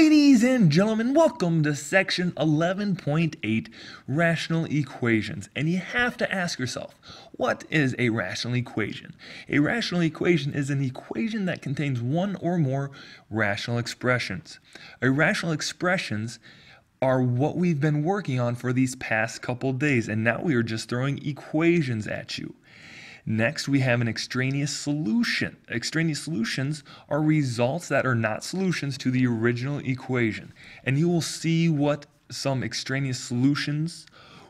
Ladies and gentlemen, welcome to section 11.8, rational equations. And you have to ask yourself, what is a rational equation? A rational equation is an equation that contains one or more rational expressions. Irrational expressions are what we've been working on for these past couple days, and now we are just throwing equations at you. Next, we have an extraneous solution. Extraneous solutions are results that are not solutions to the original equation. And you will see what some extraneous solutions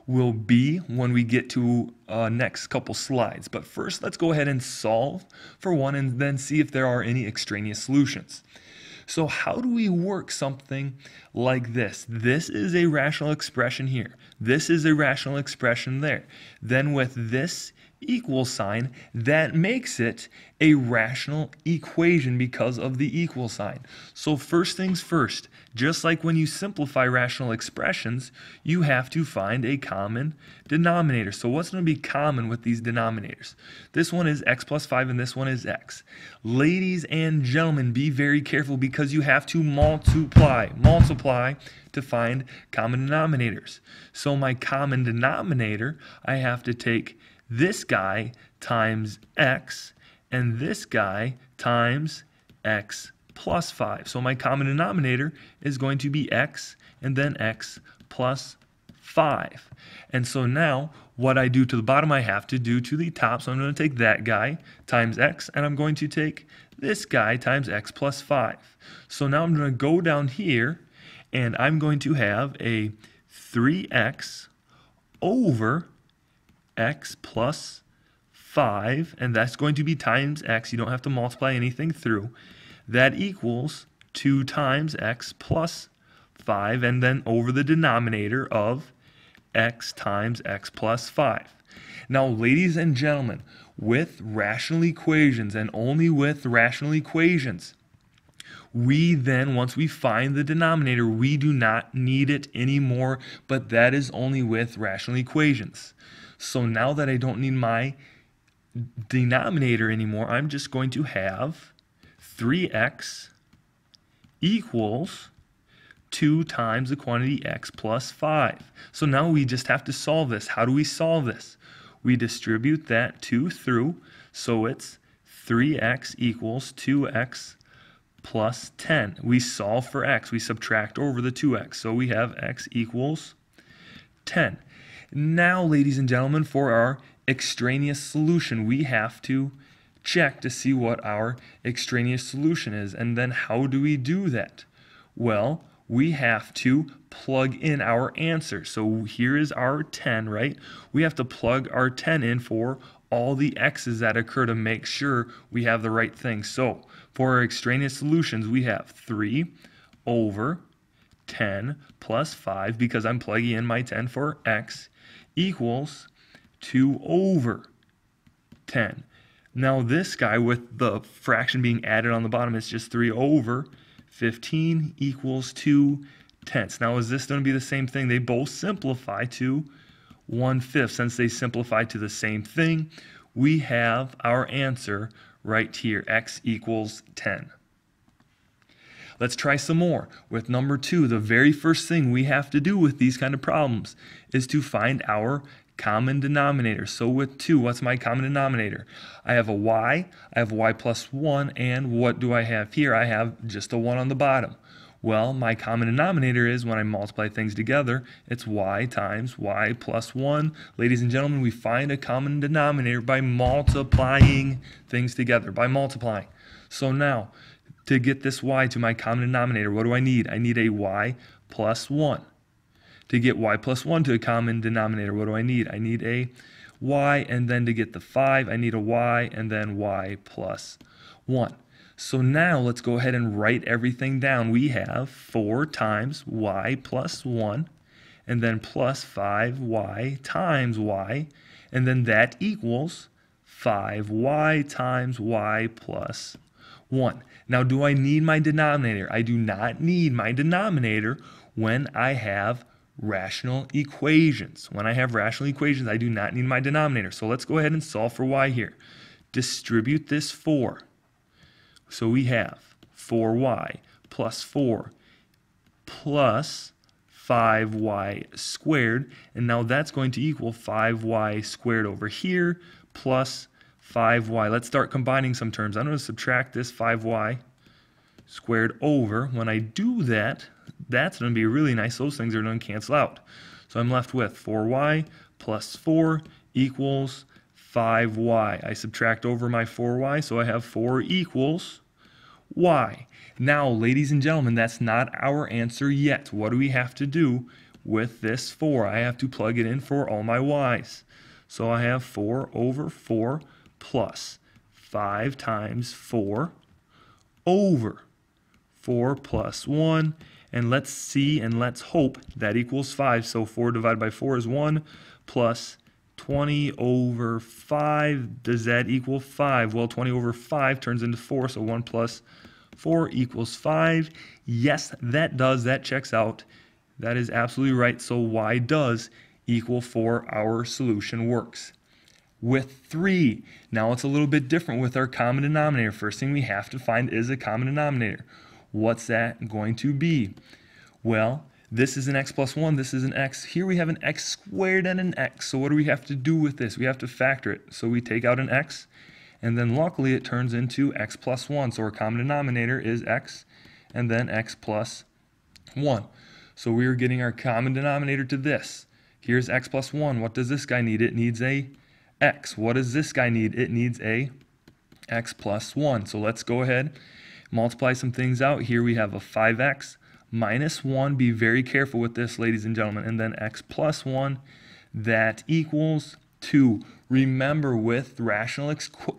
will be when we get to next couple slides. But first, let's go ahead and solve for one and then see if there are any extraneous solutions. So how do we work something like this? This is a rational expression here. This is a rational expression there. Then with this equal sign, that makes it a rational equation because of the equal sign. So first things first, just like when you simplify rational expressions, you have to find a common denominator. So what's going to be common with these denominators? This one is x plus 5 and this one is x. Ladies and gentlemen, be very careful because you have to multiply to find common denominators. So my common denominator, I have to take this guy times x and this guy times x plus 5. So my common denominator is going to be x and then x plus 5. And so now what I do to the bottom I have to do to the top. So I'm going to take that guy times x and I'm going to take this guy times x plus 5. So now I'm going to go down here and I'm going to have a 3x over x plus 5, and that's going to be times x. You don't have to multiply anything through. That equals 2 times x plus 5, and then over the denominator of x times x plus 5. Now, ladies and gentlemen, with rational equations and only with rational equations, we then, once we find the denominator, we do not need it anymore, but that is only with rational equations. So now that I don't need my denominator anymore, I'm just going to have 3x equals 2 times the quantity x plus 5. So now we just have to solve this. How do we solve this? We distribute that 2 through, so it's 3x equals 2x plus 10. We solve for x. We subtract over the 2x. So we have x equals 10. Now, ladies and gentlemen, for our extraneous solution, we have to check to see what our extraneous solution is. And then how do we do that? Well, we have to plug in our answer. So here is our 10, right? We have to plug our 10 in for all the x's that occur to make sure we have the right thing. So for our extraneous solutions, we have 3 over 10 plus 5, because I'm plugging in my 10 for x, equals 2 over 10. Now this guy with the fraction being added on the bottom is just 3 over 15 equals 2 tenths. Now is this going to be the same thing? They both simplify to 1/5. Since they simplify to the same thing, we have our answer right here, x equals 10. Let's try some more. With number 2, the very first thing we have to do with these kind of problems is to find our common denominator. So with 2, what's my common denominator? I have a y, I have y plus 1, and what do I have here? I have just a 1 on the bottom. Well, my common denominator is, when I multiply things together, it's y times y plus 1. Ladies and gentlemen, we find a common denominator by multiplying things together, by multiplying. So now, to get this y to my common denominator, what do I need? I need a y plus 1. To get y plus 1 to a common denominator, what do I need? I need a y, and then to get the 5, I need a y, and then y plus 1. So now let's go ahead and write everything down. We have 4 times y plus 1, and then plus 5y times y, and then that equals 5y times y plus 1. Now, do I need my denominator? I do not need my denominator when I have rational equations. When I have rational equations, I do not need my denominator. So let's go ahead and solve for y here. Distribute this 4. So we have 4y plus 4 plus 5y squared, and now that's going to equal 5y squared over here plus 5y. Let's start combining some terms. I'm going to subtract this 5y squared over. When I do that, that's going to be really nice. Those things are going to cancel out. So I'm left with 4y plus 4 equals 5y. I subtract over my 4y, so I have 4 equals y. Now, ladies and gentlemen, that's not our answer yet. What do we have to do with this 4? I have to plug it in for all my y's. So I have 4 over 4 plus 5 times 4 over 4 plus 1. And let's see and let's hope that equals 5. So 4 divided by 4 is 1 plus 20 over 5. Does that equal 5? Well, 20 over 5 turns into 4, so 1 plus 4 equals 5. Yes, that does. That checks out. That is absolutely right. So y does equal 4. Our solution works. With 3, now it's a little bit different with our common denominator. First thing we have to find is a common denominator. What's that going to be? Well, this is an x plus 1, this is an x. Here we have an x squared and an x. So what do we have to do with this? We have to factor it. So we take out an x, and then luckily it turns into x plus 1. So our common denominator is x, and then x plus 1. So we are getting our common denominator to this. Here's x plus 1. What does this guy need? It needs a x. What does this guy need? It needs a x plus 1. So let's go ahead, multiply some things out. Here we have a 5x minus 1. Be very careful with this, ladies and gentlemen. And then x plus 1, that equals 2. Remember, with rational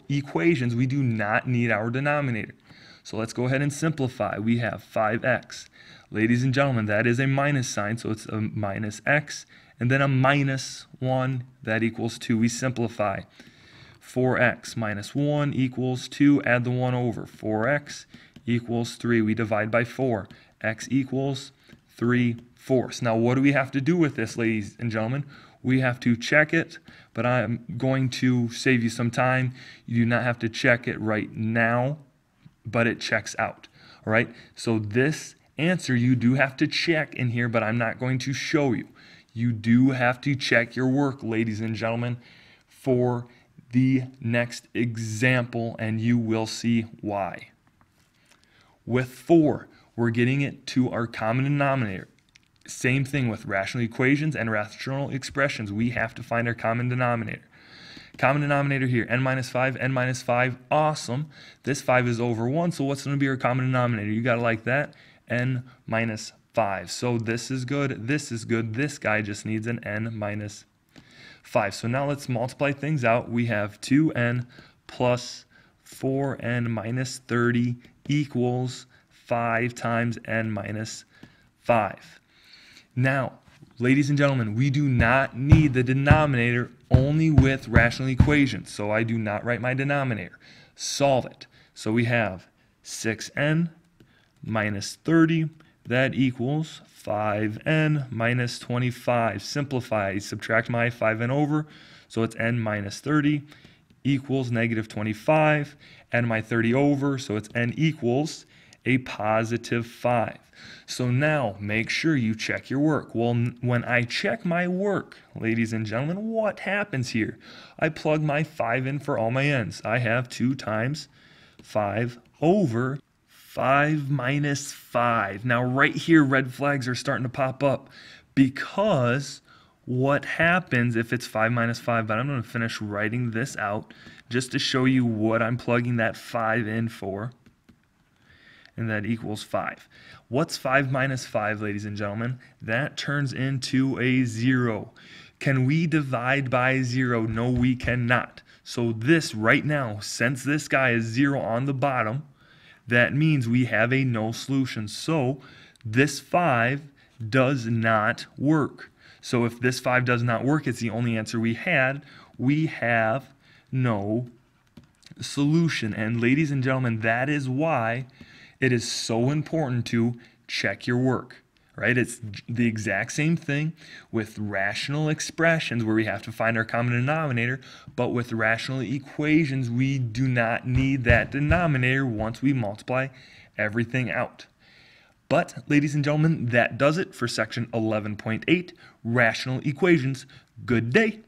equations, we do not need our denominator. So let's go ahead and simplify. We have 5x. Ladies and gentlemen, that is a minus sign, so it's a minus x. And then a minus 1, that equals 2. We simplify. 4x minus 1 equals 2. Add the 1 over. 4x equals 3. We divide by 4. X equals 3/4. Now, what do we have to do with this, ladies and gentlemen? We have to check it, but I'm going to save you some time. You do not have to check it right now, but it checks out. All right? So this answer you do have to check in here, but I'm not going to show you. You do have to check your work, ladies and gentlemen, for the next example, and you will see why. With 4, we're getting it to our common denominator. Same thing with rational equations and rational expressions. We have to find our common denominator. Common denominator here, n minus 5, n minus 5. Awesome. This 5 is over 1, so what's going to be our common denominator? You got to like that. N minus 5. So this is good. This is good. This guy just needs an n minus 5. So now let's multiply things out. We have 2n plus 4n minus 30 equals 5 times n minus 5. Now, ladies and gentlemen, we do not need the denominator only with rational equations. So I do not write my denominator. Solve it. So we have 6n minus 30. That equals 5n minus 25. Simplify. Subtract my 5n over. So it's n minus 30 equals negative 25. N my 30 over. So it's n equals a positive 5. So now make sure you check your work. Well, when I check my work, ladies and gentlemen, what happens here? I plug my 5 in for all my n's. I have 2 times 5 over 5 minus 5. Now right here, red flags are starting to pop up, because what happens if it's 5 minus 5? But I'm going to finish writing this out just to show you what I'm plugging that 5 in for. And that equals 5. What's 5 minus 5, ladies and gentlemen? That turns into a 0. Can we divide by 0? No, we cannot. So this right now, since this guy is 0 on the bottom, that means we have a no solution. So this 5 does not work. So if this 5 does not work, it's the only answer we had. We have no solution. And ladies and gentlemen, that is why it is so important to check your work, right? It's the exact same thing with rational expressions, where we have to find our common denominator, but with rational equations, we do not need that denominator once we multiply everything out. But, ladies and gentlemen, that does it for section 11.8, rational equations. Good day.